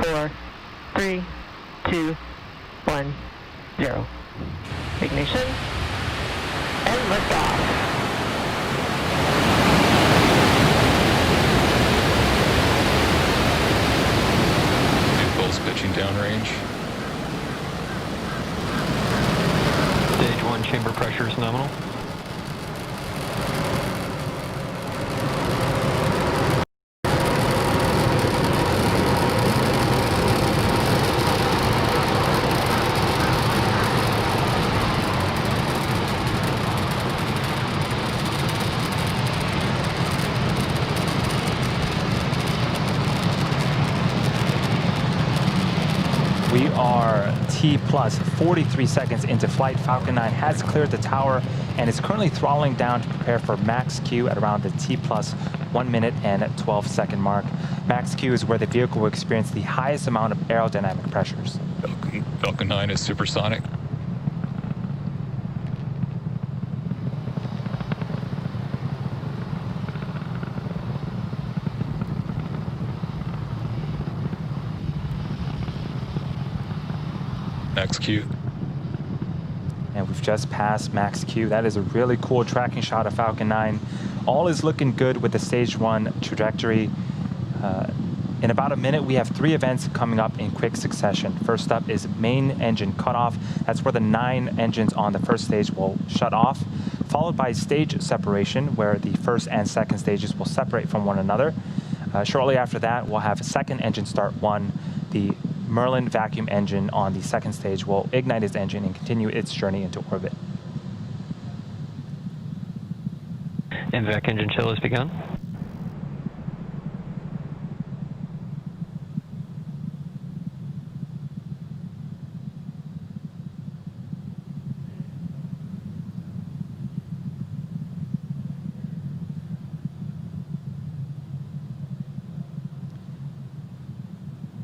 4, 3, 2, 1, 0. Ignition and liftoff. Vehicles pitching downrange. Stage 1 chamber pressure is nominal. We are T plus 43 seconds into flight. Falcon 9 has cleared the tower and is currently throttling down to prepare for max Q at around the T plus 1 minute and 12 second mark. Max Q is where the vehicle will experience the highest amount of aerodynamic pressures. Falcon 9 is supersonic. Max Q. And we've just passed max Q. That is a really cool tracking shot of Falcon 9. All is looking good with the stage 1 trajectory. In about a minute, we have 3 events coming up in quick succession. First up is main engine cutoff. That's where the 9 engines on the first stage will shut off, followed by stage separation, where the first and second stages will separate from one another. Shortly after that, we'll have second engine start 1. The Merlin vacuum engine on the second stage will ignite its engine and continue its journey into orbit. MVAC engine chill has begun.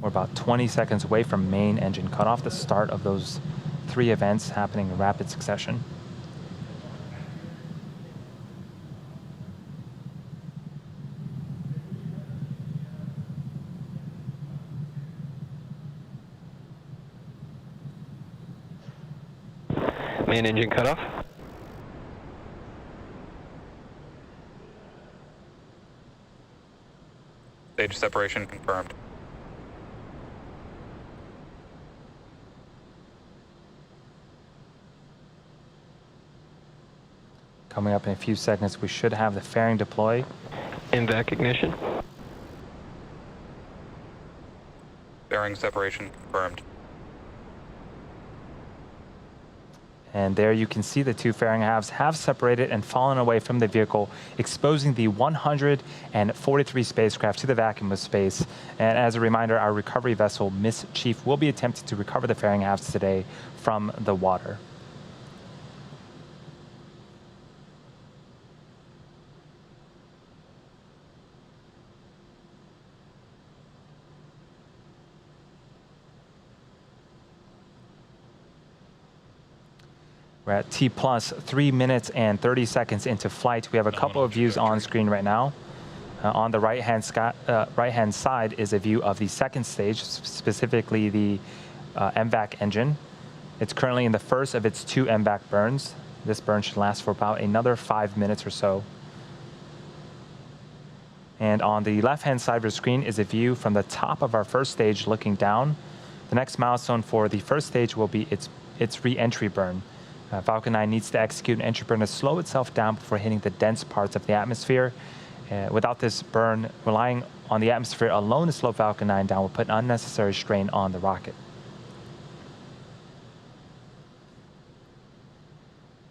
We're about 20 seconds away from main engine cutoff, the start of those 3 events happening in rapid succession. Main engine cutoff. Stage separation confirmed. Coming up in a few seconds, we should have the fairing deploy. MVAC ignition. Fairing separation confirmed. And there you can see the 2 fairing halves have separated and fallen away from the vehicle, exposing the 143 spacecraft to the vacuum of space. And as a reminder, our recovery vessel, Miss Chief, will be attempting to recover the fairing halves today from the water. We're at T plus 3 minutes and 30 seconds into flight. We have a couple of views on screen right now. On the right-hand side is a view of the second stage, specifically the MVAC engine. It's currently in the first of its 2 MVAC burns. This burn should last for about another 5 minutes or so. And on the left-hand side of your screen is a view from the top of our first stage looking down. The next milestone for the first stage will be its re-entry burn. Falcon 9 needs to execute an entry burn to slow itself down before hitting the dense parts of the atmosphere. Without this burn, relying on the atmosphere alone to slow Falcon 9 down will put unnecessary strain on the rocket.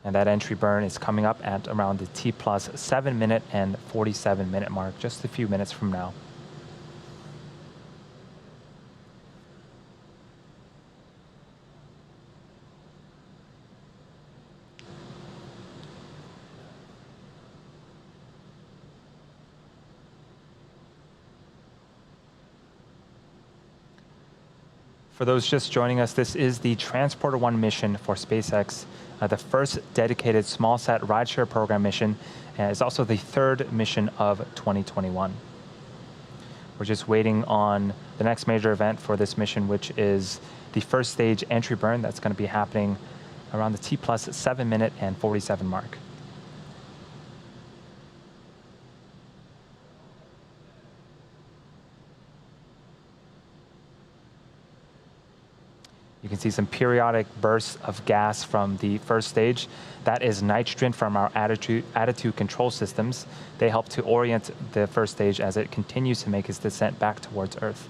And that entry burn is coming up at around the T plus 7 minute and 47 minute mark, just a few minutes from now. For those just joining us, this is the Transporter-1 mission for SpaceX, the first dedicated small-sat rideshare program mission, and it's also the 3rd mission of 2021. We're just waiting on the next major event for this mission, which is the first stage entry burn. That's going to be happening around the T plus 7 minute and 47 mark. You can see some periodic bursts of gas from the first stage. That is nitrogen from our attitude control systems. They help to orient the first stage as it continues to make its descent back towards Earth.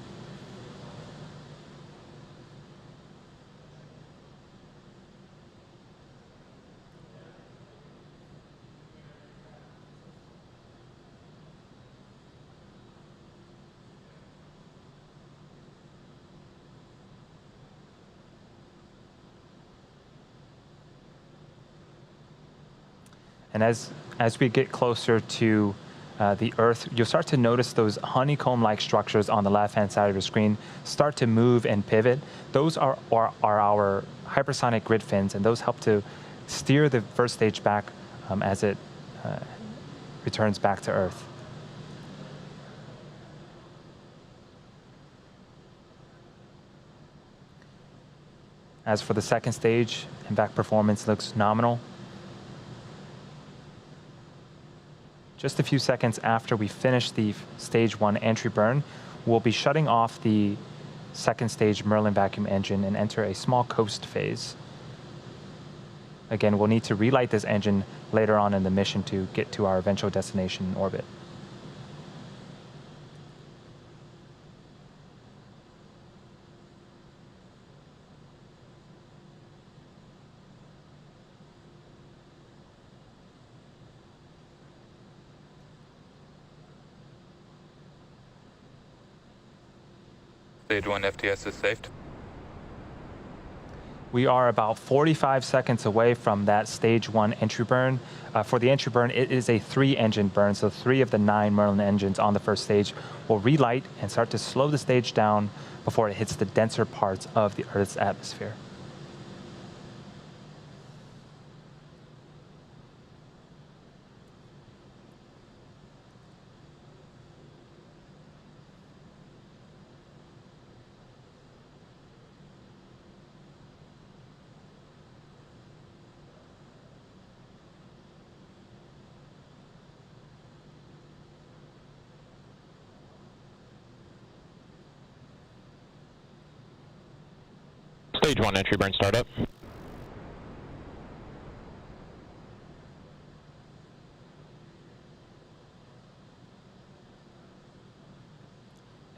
And as we get closer to the Earth, you'll start to notice those honeycomb-like structures on the left-hand side of your screen start to move and pivot. Those are our hypersonic grid fins, and those help to steer the first stage back as it returns back to Earth. As for the second stage, impact performance looks nominal. Just a few seconds after we finish the stage 1 entry burn, we'll be shutting off the second stage Merlin vacuum engine and enter a small coast phase. Again, we'll need to relight this engine later on in the mission to get to our eventual destination in orbit. Stage 1 FTS is saved. We are about 45 seconds away from that stage 1 entry burn. For the entry burn, it is a 3-engine burn, so 3 of the 9 Merlin engines on the first stage will relight and start to slow the stage down before it hits the denser parts of the Earth's atmosphere. Stage 1 entry burn startup.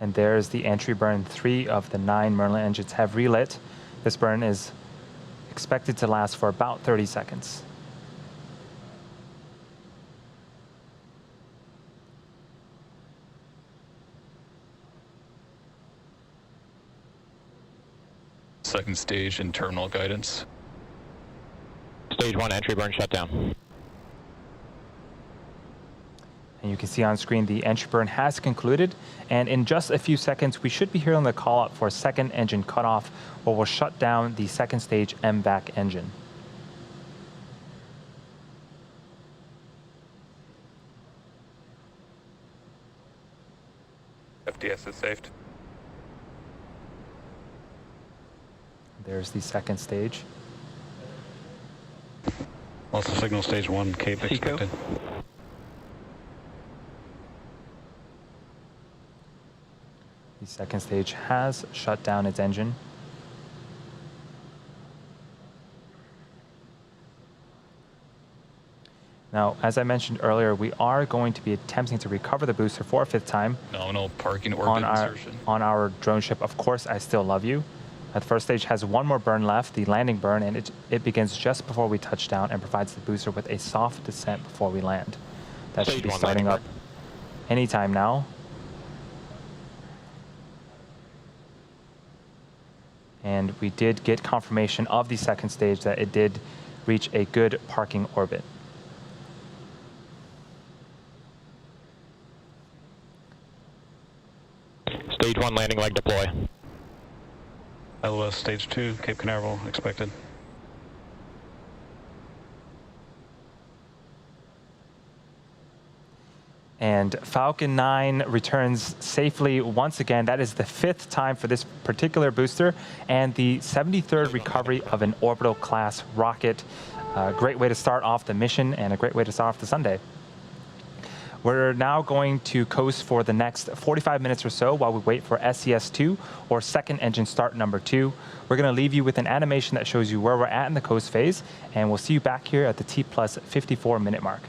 And there's the entry burn. 3 of the 9 Merlin engines have relit. This burn is expected to last for about 30 seconds. Second stage and terminal guidance. Stage 1 entry burn shut down. And you can see on screen the entry burn has concluded, and in just a few seconds we should be hearing the call out for second engine cutoff, where we'll shut down the second stage MVAC engine. FTS is saved. There's the second stage. Also signal stage 1, Cape expected. The second stage has shut down its engine. Now, as I mentioned earlier, we are going to be attempting to recover the booster for a 5th time. Nominal parking orbit insertion. On our drone ship, Of Course I Still Love You. The first stage has one more burn left, the landing burn, and it begins just before we touch down and provides the booster with a soft descent before we land. That should be starting up anytime now. And we did get confirmation of the second stage that it did reach a good parking orbit. Stage 1 landing leg deploy. LOS stage 2, Cape Canaveral expected. And Falcon 9 returns safely once again. That is the 5th time for this particular booster and the 73rd recovery of an orbital class rocket. Great way to start off the mission and a great way to start off the Sunday. We're now going to coast for the next 45 minutes or so while we wait for SES-2 or second engine start number 2. We're going to leave you with an animation that shows you where we're at in the coast phase, and we'll see you back here at the T plus 54 minute mark.